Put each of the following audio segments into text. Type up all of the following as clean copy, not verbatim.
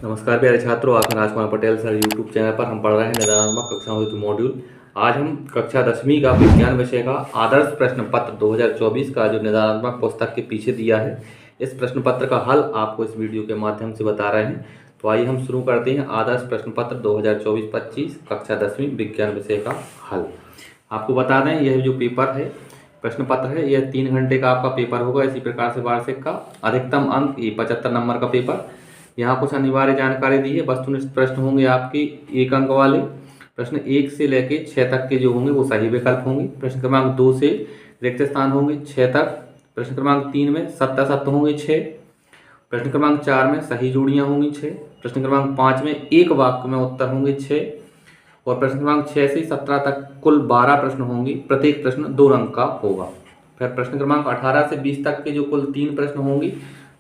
नमस्कार प्यारे छात्रों, आपका Rajkumar Patel sir YouTube channel पर हम पढ़ रहे हैं निदानात्मक कक्षाओं हेतु मॉड्यूल। आज हम कक्षा 10वीं का विज्ञान विषय का आदर्श प्रश्न पत्र 2024 का जो निदानात्मक पुस्तक के पीछे दिया है, इस प्रश्न पत्र का हल आपको इस वीडियो के माध्यम से बता रहे हैं। तो आइए हम शुरू करते हैं आदर्श प्रश्न पत्र 2024-25 कक्षा 10वीं विज्ञान विषय का हल। आपको बता दें, यह जो पेपर है, प्रश्न पत्र है, यह 3 घंटे का आपका पेपर होगा। इसी प्रकार से वार्षिक का अधिकतम अंक, ये 75 नंबर का पेपर। यहाँ कुछ अनिवार्य जानकारी दी है। वस्तुनिष्ठ प्रश्न होंगे आपके 1 अंक वाले। प्रश्न 1 से लेके 6 तक के जो होंगे वो सही विकल्प होंगे। प्रश्न क्रमांक 2 से रिक्त स्थान होंगे 6 तक। प्रश्न क्रमांक 3 में सत्ता सत्य होंगे 6। प्रश्न क्रमांक 4 में सही जोड़ियाँ होंगी 6। प्रश्न क्रमांक 5 में एक वाक्य में उत्तर होंगे 6। और प्रश्न क्रमांक 6 से 17 तक कुल 12 प्रश्न होंगे। प्रत्येक प्रश्न 2 अंक का होगा। फिर प्रश्न क्रमांक 18 से 20 तक के जो कुल 3 प्रश्न होंगे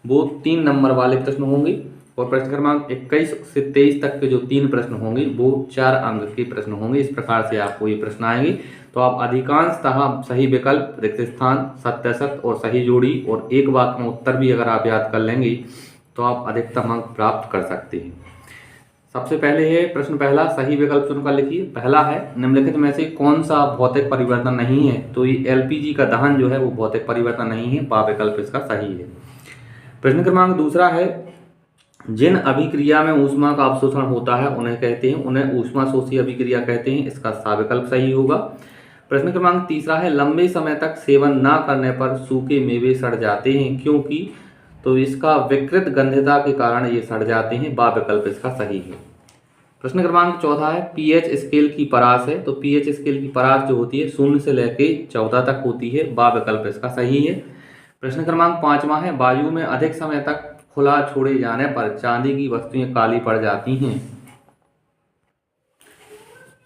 वो 3 नंबर वाले प्रश्न होंगे। और प्रश्न क्रमांक 21 से 23 तक के जो 3 प्रश्न होंगे वो 4 अंक के प्रश्न होंगे। इस प्रकार से आपको ये प्रश्न आएंगे। तो आप अधिकांशतः सही विकल्प, रिक्त स्थान, सत्य असत्य और सही जोड़ी और एक वाक्य में उत्तर भी अगर आप याद कर लेंगे तो आप अधिकतम अंक प्राप्त कर सकते हैं। सबसे पहले है प्रश्न पहला, सही विकल्प चुनकर लिखिए। पहला है, निम्नलिखित में से कौन सा भौतिक परिवर्तन नहीं है? तो ये एलपीजी का दहन जो है वो भौतिक परिवर्तन नहीं है। बा विकल्प इसका सही है। प्रश्न क्रमांक दूसरा है, जिन अभिक्रिया में ऊष्मा का अवशोषण होता है उन्हें कहते हैं, उन्हें ऊष्माशोषी अभिक्रिया कहते हैं। इसका सा विकल्प सही होगा। प्रश्न क्रमांक तीसरा है, लंबे समय तक सेवन न करने पर सूखे मेवे सड़ जाते हैं, क्योंकि? तो इसका विकृत गंधता के कारण ये सड़ जाते हैं। बा विकल्प इसका सही है। प्रश्न क्रमांक चौथा है, पीएच स्केल की परास है। तो पीएच स्केल की परास जो होती है 0 से लेके 14 तक होती है। बा विकल्प इसका सही है। प्रश्न क्रमांक 5वां है, वायु में अधिक समय तक खुला छोड़े जाने पर चांदी की वस्तुएं काली पड़ जाती हैं।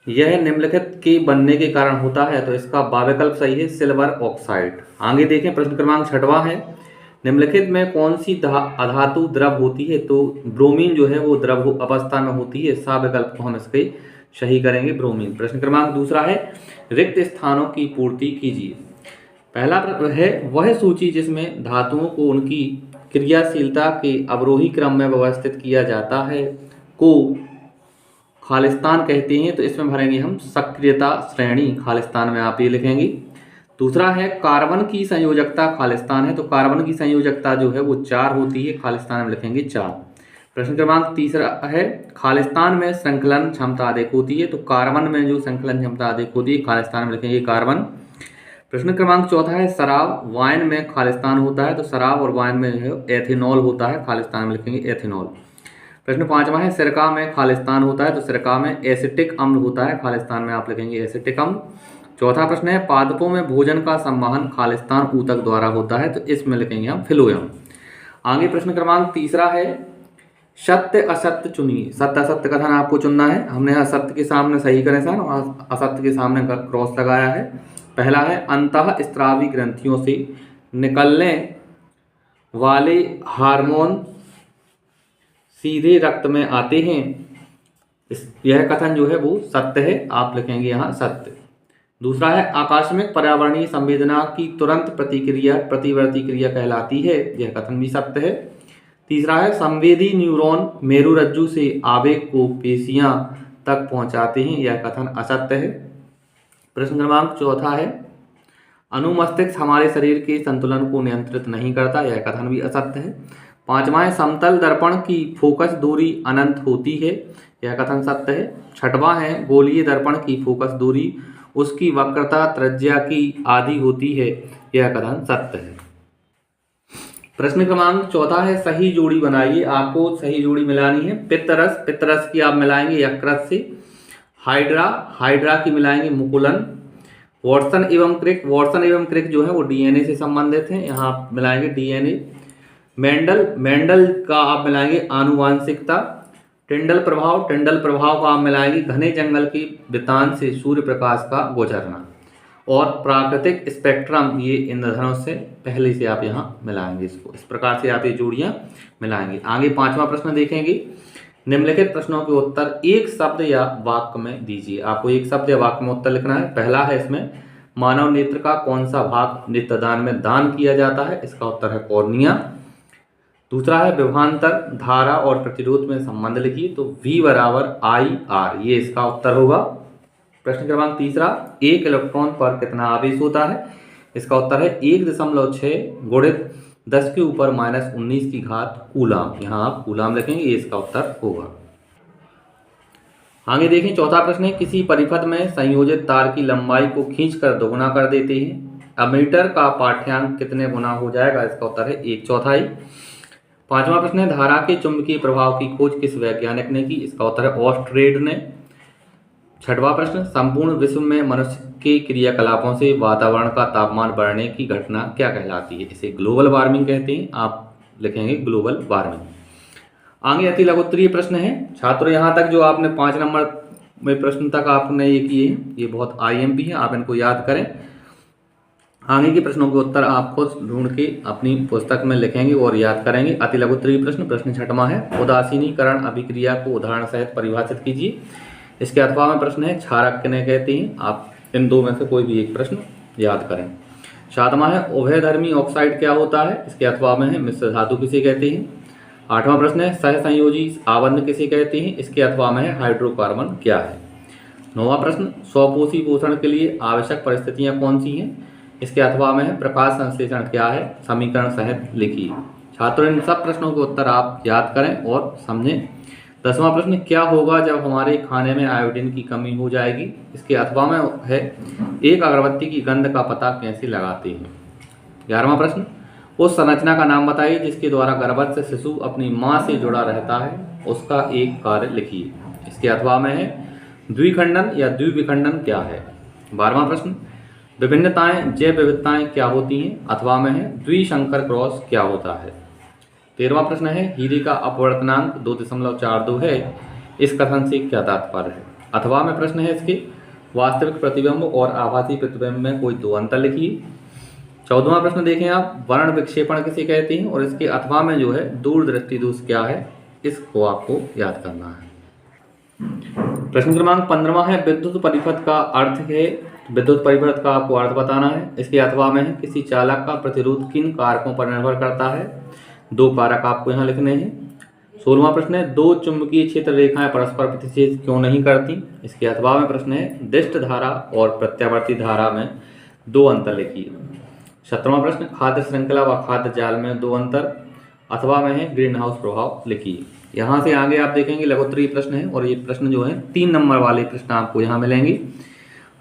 यह निम्नलिखित के बनने के कारण होता है। तो इसका बा विकल्प सही है, सिल्वर ऑक्साइड। आगे देखें, प्रश्न क्रमांक 6वां है, निम्नलिखित में कौन सी अधातु द्रव होती है? तो ब्रोमीन जो है वो द्रव अवस्था में होती है। सा विकल्प को हम इसके सही करेंगे, ब्रोमीन। प्रश्न क्रमांक दूसरा है, रिक्त स्थानों की पूर्ति कीजिए। पहला है, वह सूची जिसमें धातुओं को उनकी क्रियाशीलता के अवरोही क्रम में व्यवस्थित किया जाता है को खालिस्तान कहते हैं। तो इसमें भरेंगे हम सक्रियता श्रेणी, खालिस्तान में आप ये लिखेंगे। दूसरा है, कार्बन की संयोजकता खालिस्तान है। तो कार्बन की संयोजकता जो है वो 4 होती है। खालिस्तान में लिखेंगे 4। प्रश्न क्रमांक तीसरा है, खालिस्तान में संकलन क्षमता अधिक होती है। तो कार्बन में जो संकलन क्षमता अधिक होती है, खालिस्तान में लिखेंगे कार्बन। प्रश्न क्रमांक चौथा है, शराब वाइन में खालिस्तान होता है। तो शराब और वाइन में है एथेनॉल होता है। खालिस्तान में लिखेंगे एथेनॉल। प्रश्न 5वां है, सिरका में खालिस्तान होता है। तो सिरका में एसिटिक अम्ल होता है। खालिस्तान में आप लिखेंगे एसिटिक अम्ल। चौथा प्रश्न है, पादपों में भोजन का संवहन खालिस्तान ऊतक द्वारा होता है। तो इसमें लिखेंगे हम फिलोयम। आगे प्रश्न क्रमांक तीसरा है, सत्य असत्य चुनिए। सत्य असत्य कथन आपको चुनना है। हमने यहाँ सत्य के सामने सही करें सर और असत्य के सामने क्रॉस लगाया है। पहला है, अंतःस्रावी ग्रंथियों से निकलने वाले हार्मोन सीधे रक्त में आते हैं। यह कथन जो है वो सत्य है। आप लिखेंगे यहाँ सत्य। दूसरा है, आकस्मिक पर्यावरणीय संवेदना की तुरंत प्रतिक्रिया प्रतिवर्ती क्रिया कहलाती है। यह कथन भी सत्य है। तीसरा है, संवेदी न्यूरॉन मेरुरज्जु से आवेग को पेशियां तक पहुंचाते हैं। यह कथन असत्य है। प्रश्न क्रमांक चौथा है, अनुमस्तिष्क हमारे शरीर के संतुलन को नियंत्रित नहीं करता। यह कथन भी असत्य है। 5वां है, समतल दर्पण की फोकस दूरी अनंत होती है। यह कथन सत्य है। 6वां है, गोलीय दर्पण की फोकस दूरी उसकी वक्रता त्रिज्या की आधी होती है। यह कथन सत्य है। प्रश्न क्रमांक चौथा है, सही जोड़ी बनाइए। आपको सही जोड़ी मिलानी है। पित्तरस, पित्तरस की आप मिलाएंगे यकृत से। हाइड्रा, हाइड्रा की मिलाएंगे मुकुलन। वॉटसन एवं क्रिक, वॉटसन एवं क्रिक जो है वो डीएनए से संबंधित हैं। यहाँ आप मिलाएंगे डीएनए। मेंडल, मेंडल का आप मिलाएंगे आनुवांशिकता। टिंडल प्रभाव, टिंडल प्रभाव का आप मिलाएंगे घने जंगल की बितान से सूर्य प्रकाश का गुजरना। और प्राकृतिक स्पेक्ट्रम, ये इंद्रधनुष से पहले से आप यहाँ मिलाएंगे इसको। इस प्रकार से आप ये जोड़ियाँ मिलाएंगे। आगे 5वां प्रश्न देखेंगे, निम्नलिखित प्रश्नों के उत्तर एक शब्द या वाक्य में दीजिए। आपको एक शब्द या वाक्य में उत्तर लिखना है। पहला है इसमें, मानव नेत्र का कौन सा भाग नेत्रदान में दान किया जाता है? इसका उत्तर है कॉर्निया। दूसरा है विभवांतर धारा और प्रतिरोध में संबंध लिखिए, तो V बराबर IR, ये इसका उत्तर होगा। प्रश्न क्रमांक तीसरा, एक इलेक्ट्रॉन पर कितना आवेश होता है? इसका उत्तर है 1.6 गुणित 10 के ऊपर -19 की घात कूलाम। यहाँ आप कूलाम लिखेंगे, ये इसका उत्तर होगा। आगे देखें, चौथा प्रश्न है, किसी परिपथ में संयोजित तार की लंबाई को खींचकर दोगुना कर देते हैं, अमीटर का पाठ्यांक कितने गुना हो जाएगा? इसका उत्तर है 1/4। पांचवा प्रश्न है, धारा के चुंबकीय प्रभाव की खोज किस वैज्ञानिक ने की? इसका उत्तर है ऑस्ट्रेड ने। छठवां प्रश्न, संपूर्ण विश्व में मनुष्य के क्रियाकलापों से वातावरण का तापमान बढ़ने की घटना क्या कहलाती है? इसे ग्लोबल वार्मिंग कहते हैं, आप लिखेंगे ग्लोबल वार्मिंग। आगे अति लघु उत्तरीय प्रश्न है। छात्रों, यहाँ तक जो आपने 5 नंबर में प्रश्न तक आपने ये किए हैं, ये बहुत IMP है, आप इनको याद करें। आगे के प्रश्नों के उत्तर आप खुद ढूंढ के अपनी पुस्तक में लिखेंगे और याद करेंगे। अति लघु उत्तरीय प्रश्न, प्रश्न छठवां है, उदासीनीकरण अभिक्रिया को उदाहरण सहित परिभाषित कीजिए। इसके अथवा में प्रश्न है, क्षारक किन्हें कहते हैं? आप इन दो में से कोई भी एक प्रश्न याद करें। सातवां है, उभयधर्मी ऑक्साइड क्या होता है? इसके अथवा में है, मिश्र धातु किसे कहते हैं? आठवां प्रश्न है, सहसंयोजी आबंध किसे कहते हैं? इसके अथवा में है, हाइड्रोकार्बन क्या है? नौवां प्रश्न, स्वपोषी पोषण के लिए आवश्यक परिस्थितियां कौन सी हैं? इसके अथवा में है, प्रकाश संश्लेषण क्या है? समीकरण सहित लिखिए। छात्रों, इन सब प्रश्नों के उत्तर आप याद करें और समझें। 10वां प्रश्न, क्या होगा जब हमारे खाने में आयोडीन की कमी हो जाएगी? इसके अथवा में है, एक अगरबत्ती की गंध का पता कैसे लगाते हैं? 11वां प्रश्न, उस संरचना का नाम बताइए जिसके द्वारा गर्भस्थ शिशु अपनी मां से जुड़ा रहता है, उसका एक कार्य लिखिए। इसके अथवा में है, द्विखंडन या द्विविखंडन क्या है? 12वां प्रश्न, विभिन्नताएं जैव विविधताएं क्या होती हैं? अथवा में है, द्विसंकर क्रॉस क्या होता है? 13वां प्रश्न है, हीरे का अपवर्तनांक 2.42 है, इस कथन से क्या तात्पर्य है? अथवा में प्रश्न है, इसके वास्तविक प्रतिबिंब और आभासी प्रतिबिंब में कोई दो अंतर लिखिए। 14वां प्रश्न देखें आप, वर्ण विक्षेपण किसे कहते हैं? और इसके अथवा में जो है, दूरदृष्टि दोष क्या है? इसको आपको याद करना है। प्रश्न क्रमांक 15वां है, विद्युत परिपथ का अर्थ है, विद्युत परिपथ का आपको अर्थ बताना है। इसके अथवा में है, किसी चालक का प्रतिरोध किन कारकों पर निर्भर करता है? दो कारक आपको यहाँ लिखने हैं। 16वां प्रश्न है, दो चुंबकीय क्षेत्र रेखाएं परस्पर प्रतिच्छेद क्यों नहीं करती? इसके अथवा में प्रश्न है, दिष्ट धारा और प्रत्यावर्ती धारा में दो अंतर लिखिए। 17वां प्रश्न, खाद्य श्रृंखला व खाद्य जाल में दो अंतर, अथवा में है, ग्रीन हाउस प्रभाव लिखिए। यहाँ से आगे आप देखेंगे लघुत्तरीय प्रश्न है, और ये प्रश्न जो है 3 नंबर वाले प्रश्न आपको यहाँ मिलेंगे।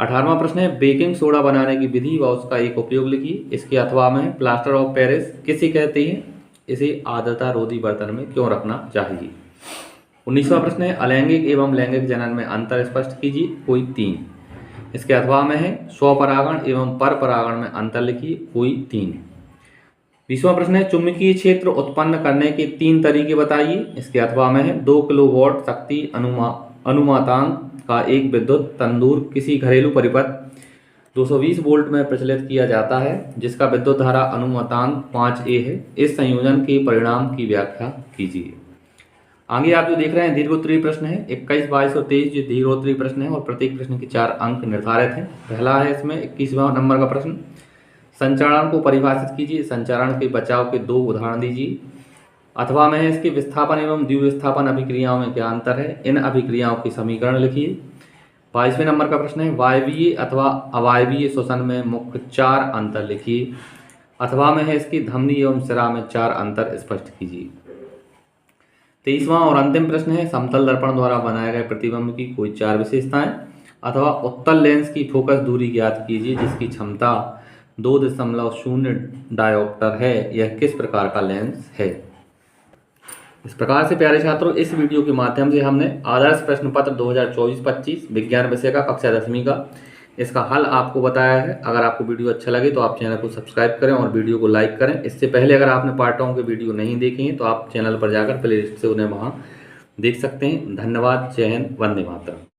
18वां प्रश्न है, बेकिंग सोडा बनाने की विधि व उसका एक उपयोग लिखिए। इसके अथवा में है, प्लास्टर ऑफ पेरिस किसे कहते हैं? इसे आर्द्रता रोधी बर्तन में क्यों रखना चाहिए? 19वां प्रश्न है, अलैंगिक एवं लैंगिक जनन में अंतर स्पष्ट कीजिए, कोई 3। इसके अथवा में है, स्वपरागण एवं परपरागण में अंतर लिखिए, कोई 3। 20वां प्रश्न है, चुंबकीय क्षेत्र उत्पन्न करने के 3 तरीके बताइए। इसके अथवा में है, 2 किलोवाट शक्ति अनुमातांक का एक विद्युत तंदूर किसी घरेलू परिपथ 220 वोल्ट में प्रचलित किया जाता है, जिसका विद्युत धारा अनुमातांक 5A है। इस संयोजन के परिणाम की व्याख्या कीजिए। आगे आप जो देख रहे हैं दीर्घोत्तरीय प्रश्न है, 21, 22 और 23 जो दीर्घोत्तरीय प्रश्न है, और प्रत्येक प्रश्न के 4 अंक निर्धारित हैं। पहला है इसमें 21वां नंबर का प्रश्न, संचारण को परिभाषित कीजिए। संचारण के बचाव के 2 उदाहरण दीजिए। अथवा में है, इसके विस्थापन एवं द्विविस्थापन अभिक्रियाओं में क्या अंतर है? इन अभिक्रियाओं की समीकरण लिखिए। 22वें नंबर का प्रश्न है, वायवीय अथवा अवायवीय श्वसन में मुख्य 4 अंतर लिखिए। अथवा में है, इसकी धमनी एवं सिरा में 4 अंतर स्पष्ट कीजिए। 23वां और अंतिम प्रश्न है, समतल दर्पण द्वारा बनाए गए प्रतिबिंब की कोई 4 विशेषताएं। अथवा उत्तल लेंस की फोकस दूरी ज्ञात कीजिए, जिसकी क्षमता 2.0 डायोप्टर है। यह किस प्रकार का लेंस है? इस प्रकार से प्यारे छात्रों, इस वीडियो के माध्यम से हमने आदर्श प्रश्न पत्र 2024-25 विज्ञान विषय का कक्षा 10वीं का इसका हल आपको बताया है। अगर आपको वीडियो अच्छा लगे तो आप चैनल को सब्सक्राइब करें और वीडियो को लाइक करें। इससे पहले अगर आपने पार्ट 1 के वीडियो नहीं देखे हैं तो आप चैनल पर जाकर प्लेलिस्ट से उन्हें वहाँ देख सकते हैं। धन्यवाद। जय हिंद। वंदे मातरम।